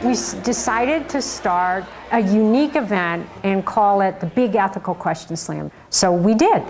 We decided to start a unique event and call it the Big Ethical Question Slam. So we did.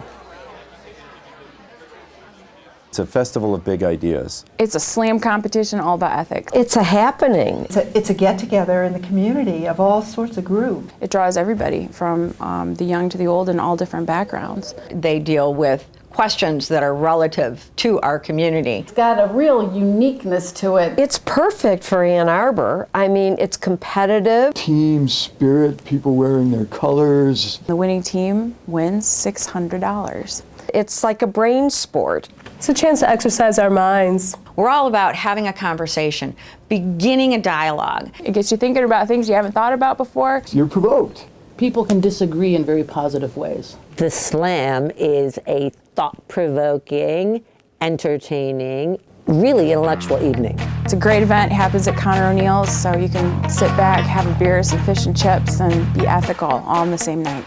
It's a festival of big ideas. It's a slam competition all about ethics. It's a happening. It's a get-together in the community of all sorts of groups. It draws everybody from the young to the old in all different backgrounds. They deal with questions that are relative to our community. It's got a real uniqueness to it. It's perfect for Ann Arbor. I mean, it's competitive. Team spirit, people wearing their colors. The winning team wins $600. It's like a brain sport. It's a chance to exercise our minds. We're all about having a conversation, beginning a dialogue. It gets you thinking about things you haven't thought about before. You're provoked. People can disagree in very positive ways. The Slam is a thought-provoking, entertaining, really intellectual evening. It's a great event. It happens at Connor O'Neill's, so you can sit back, have a beer, some fish and chips, and be ethical all on the same night.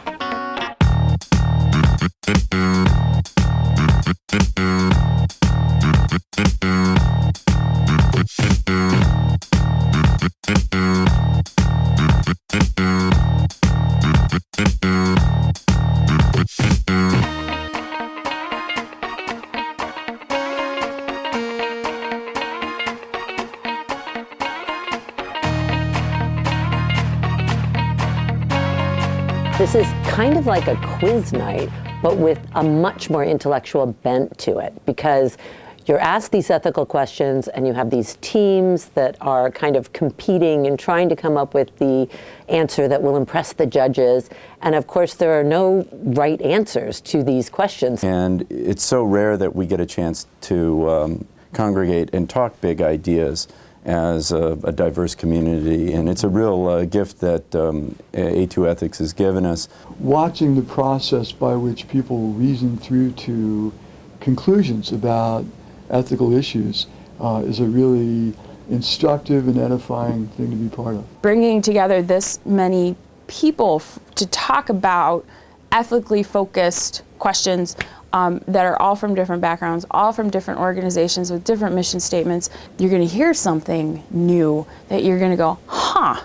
This is kind of like a quiz night, but with a much more intellectual bent to it, because you're asked these ethical questions and you have these teams that are kind of competing and trying to come up with the answer that will impress the judges. And of course, there are no right answers to these questions. And it's so rare that we get a chance to congregate and talk big ideas as a diverse community, and it's a real gift that A2 Ethics has given us. Watching the process by which people reason through to conclusions about ethical issues is a really instructive and edifying thing to be part of. Bringing together this many people to talk about ethically focused questions that are all from different backgrounds, all from different organizations with different mission statements, you're going to hear something new that you're going to go, huh.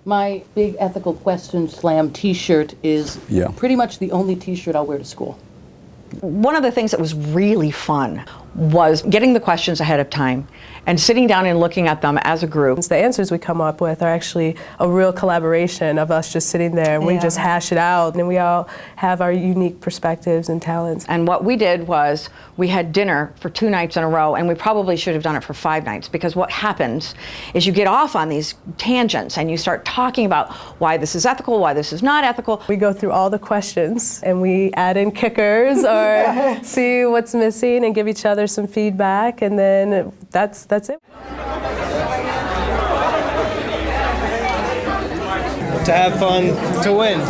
My Big Ethical Question Slam t-shirt is pretty much the only t-shirt I'll wear to school. One of the things that was really fun was getting the questions ahead of time and sitting down and looking at them as a group. The answers we come up with are actually a real collaboration of us just sitting there and we just hash it out, and we all have our unique perspectives and talents. And what we did was we had dinner for 2 nights in a row, and we probably should have done it for 5 nights, because what happens is you get off on these tangents and you start talking about why this is ethical, why this is not ethical. We go through all the questions and we add in kickers or see what's missing and give each other some feedback, and then that's it. To have fun, to win.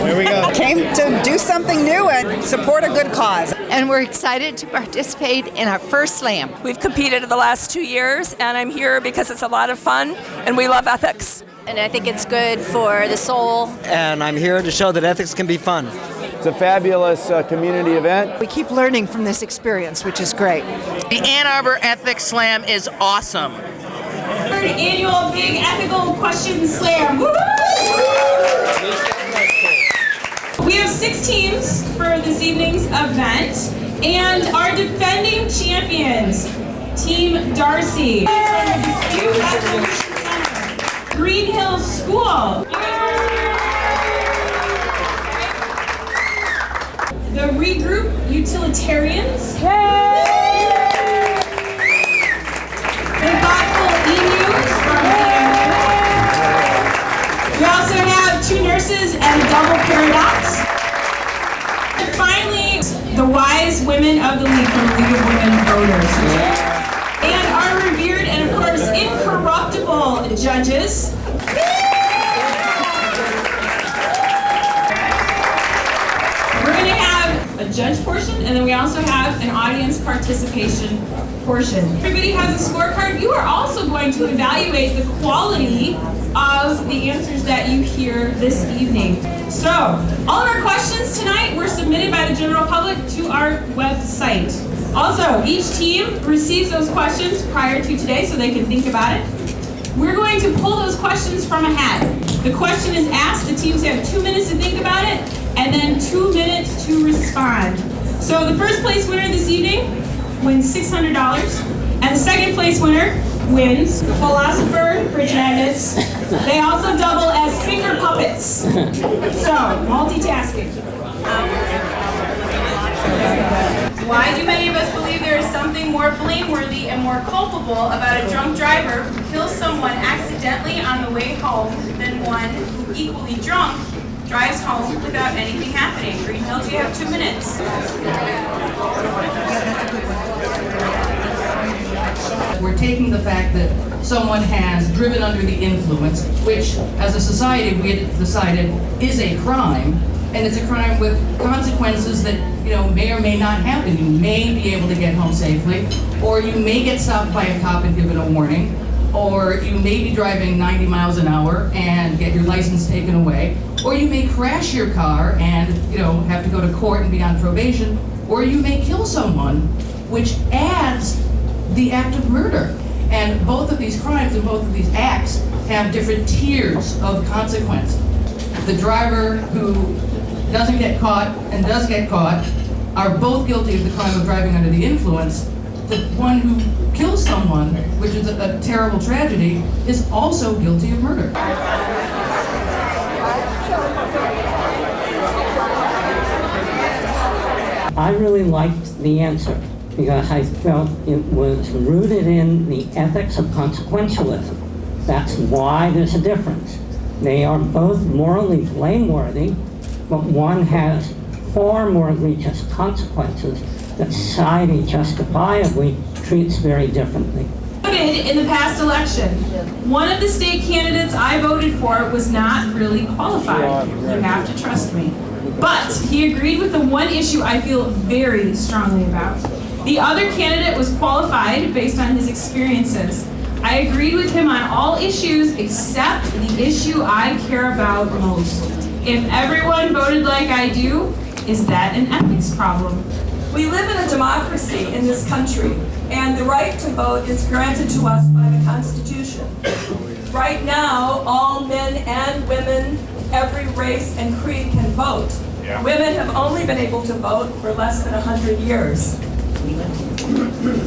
Here we go. Came to do something new and support a good cause. And we're excited to participate in our first slam. We've competed the last 2 years, and I'm here because it's a lot of fun, and we love ethics. And I think it's good for the soul. And I'm here to show that ethics can be fun. It's a fabulous community event. We keep learning from this experience, which is great. The Ann Arbor Ethics Slam is awesome. Third annual Big Ethical Question Slam. We have 6 teams for this evening's event, and our defending champions, Team Darcy, from the Dispute Resolution Center, Green Hills School. The Regroup Utilitarians. The Thoughtful Emus from the We also have 2 nurses and a double paradox. And finally, the Wise Women of the League from the League of Women Voters. And our revered and, of course, incorruptible judges. We're going to have a judge portion, and then we also have an audience participation portion. Everybody has a scorecard. You are also going to evaluate the quality of the answers that you hear this evening. So, all of our questions tonight were submitted by the general public to our website. Also, each team receives those questions prior to today so they can think about it. We're going to pull those questions from a hat. The question is asked, the teams have 2 minutes to think about it, and then 2 minutes to respond. So the first place winner this evening wins $600, and the second place winner wins Philosopher Fridge Magnets. They also double as finger puppets. So, multitasking. Why do many of us believe there is something more blameworthy and more culpable about a drunk driver who kills someone accidentally on the way home than one who, equally drunk, drives home without anything happening? Green Hills, you have 2 minutes. We're taking the fact that someone has driven under the influence, which as a society we had decided is a crime, and it's a crime with consequences that may or may not happen. You may be able to get home safely, or you may get stopped by a cop and given a warning, or you may be driving 90 miles an hour and get your license taken away, or you may crash your car and have to go to court and be on probation, or you may kill someone, which adds the act of murder. And both of these crimes and both of these acts have different tiers of consequence. The driver who doesn't get caught and does get caught are both guilty of the crime of driving under the influence. The one who kills someone, which is a terrible tragedy, is also guilty of murder. I really liked the answer because I felt it was rooted in the ethics of consequentialism. That's why there's a difference. They are both morally blameworthy, but one has far more egregious consequences that society justifiably treats very differently. In the past election, one of the state candidates I voted for was not really qualified. You have to trust me. But he agreed with the one issue I feel very strongly about. The other candidate was qualified based on his experiences. I agreed with him on all issues except the issue I care about most. If everyone voted like I do, is that an ethics problem? We live in a democracy in this country, and the right to vote is granted to us by the Constitution. Right now, all men and women, every race and creed can vote. Yeah. Women have only been able to vote for less than 100 years.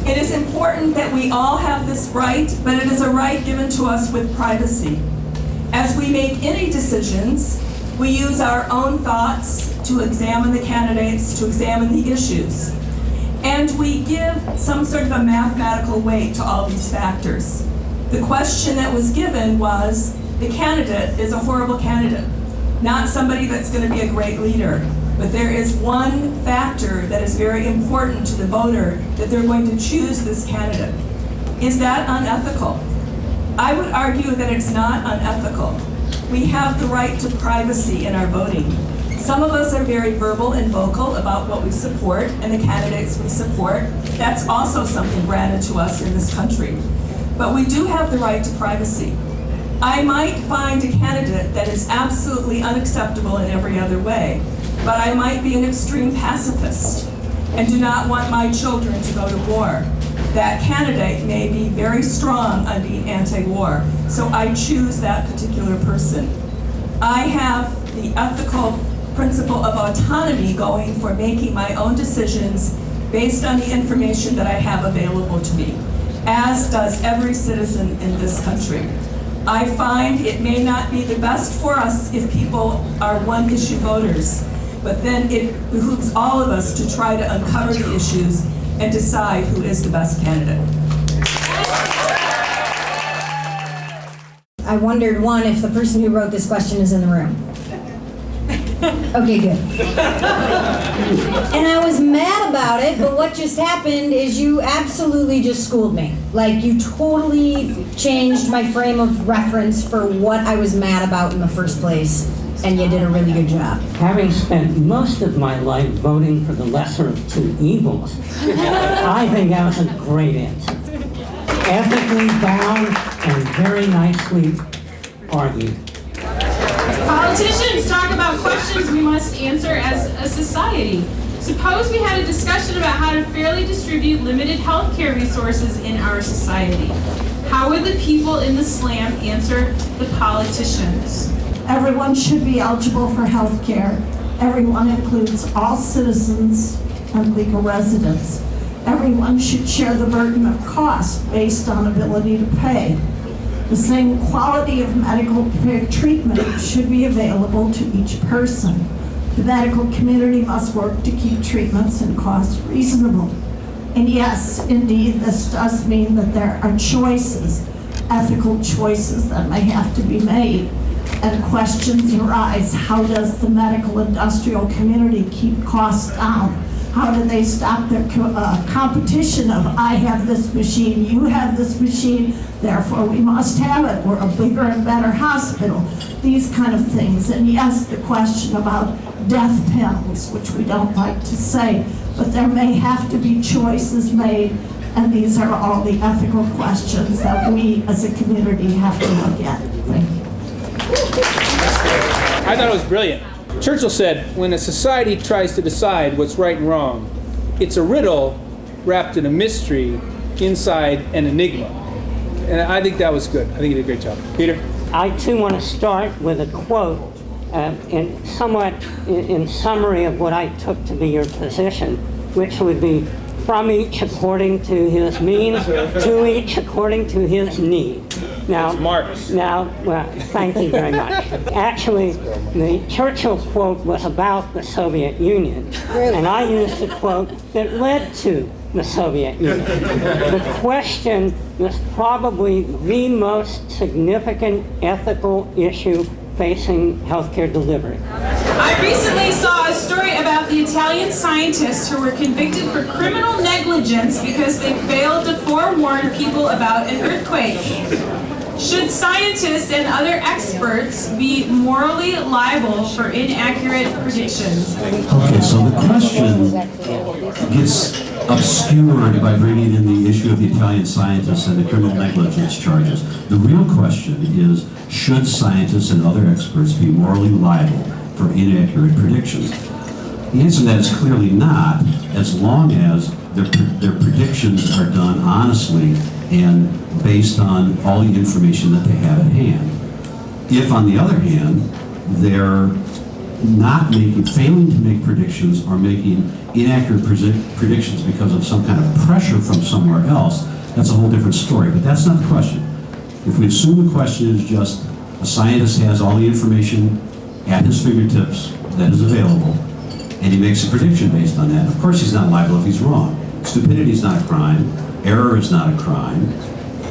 It is important that we all have this right, but it is a right given to us with privacy. As we make any decisions, we use our own thoughts to examine the candidates, to examine the issues. And we give some sort of a mathematical weight to all these factors. The question that was given was, the candidate is a horrible candidate, not somebody that's going to be a great leader. But there is one factor that is very important to the voter, that they're going to choose this candidate. Is that unethical? I would argue that it's not unethical. We have the right to privacy in our voting. Some of us are very verbal and vocal about what we support and the candidates we support. That's also something granted to us in this country. But we do have the right to privacy. I might find a candidate that is absolutely unacceptable in every other way, but I might be an extreme pacifist and do not want my children to go to war. That candidate may be very strong on being anti-war, so I choose that particular person. I have the ethical principle of autonomy going for making my own decisions based on the information that I have available to me, as does every citizen in this country. I find it may not be the best for us if people are one-issue voters, but then it behooves all of us to try to uncover the issues and decide who is the best candidate. I wondered, one, if the person who wrote this question is in the room. Okay, good. And I was mad about it, but what just happened is you absolutely just schooled me. Like, you totally changed my frame of reference for what I was mad about in the first place, and you did a really good job. Having spent most of my life voting for the lesser of two evils, I think that was a great answer. Ethically bound and very nicely argued. Politicians talk about questions we must answer as a society. Suppose we had a discussion about how to fairly distribute limited health care resources in our society. How would the people in the slam answer the politicians? Everyone should be eligible for health care. Everyone includes all citizens and legal residents. Everyone should share the burden of cost based on ability to pay. The same quality of medical treatment should be available to each person. The medical community must work to keep treatments and costs reasonable. And yes, indeed, this does mean that there are choices, ethical choices that may have to be made. And questions arise: how does the medical industrial community keep costs down? How do they stop their competition of, I have this machine, you have this machine, therefore we must have it, we're a bigger and better hospital, these kind of things. And yes, the question about death penalties, which we don't like to say, but there may have to be choices made, and these are all the ethical questions that we as a community have to look at. Thank you. I thought it was brilliant. Churchill said, when a society tries to decide what's right and wrong, it's a riddle wrapped in a mystery inside an enigma. And I think that was good. I think you did a great job. Peter? I too want to start with a quote in summary of what I took to be your position, which would be, from each according to his means, to each according to his need. Now, well, thank you very much. Actually, the Churchill quote was about the Soviet Union, and I used a quote that led to the Soviet Union. The question is probably the most significant ethical issue facing healthcare delivery. I recently saw a story about the Italian scientists who were convicted for criminal negligence because they failed to forewarn people about an earthquake. Should scientists and other experts be morally liable for inaccurate predictions? Okay, so the question gets obscured by bringing in the issue of the Italian scientists and the criminal negligence charges. The real question is, should scientists and other experts be morally liable for inaccurate predictions? The answer to that is clearly not, as long as their predictions are done honestly and based on all the information that they have at hand. If, on the other hand, they're failing to make predictions or making inaccurate predictions because of some kind of pressure from somewhere else, that's a whole different story. But that's not the question. If we assume the question is just a scientist has all the information at his fingertips that is available, and he makes a prediction based on that, of course he's not liable if he's wrong. Stupidity is not a crime. Error is not a crime.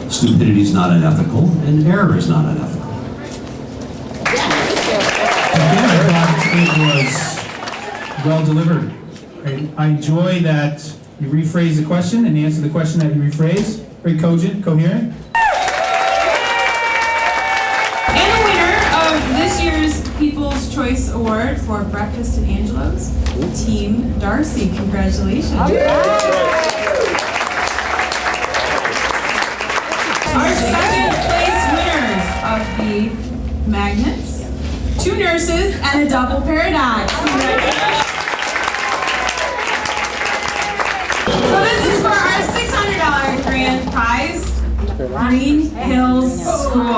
Stupidity is not unethical, and error is not unethical. It was well delivered. I enjoy that you rephrase the question and answer the question that you rephrase. Very cogent, coherent. And the winner of this year's People's Choice Award for Breakfast at Angelo's, Team Darcy. Congratulations. Our second place winners of the magnets, 2 nurses and a double paradox. So this is for our $600 grand prize, Green Hills School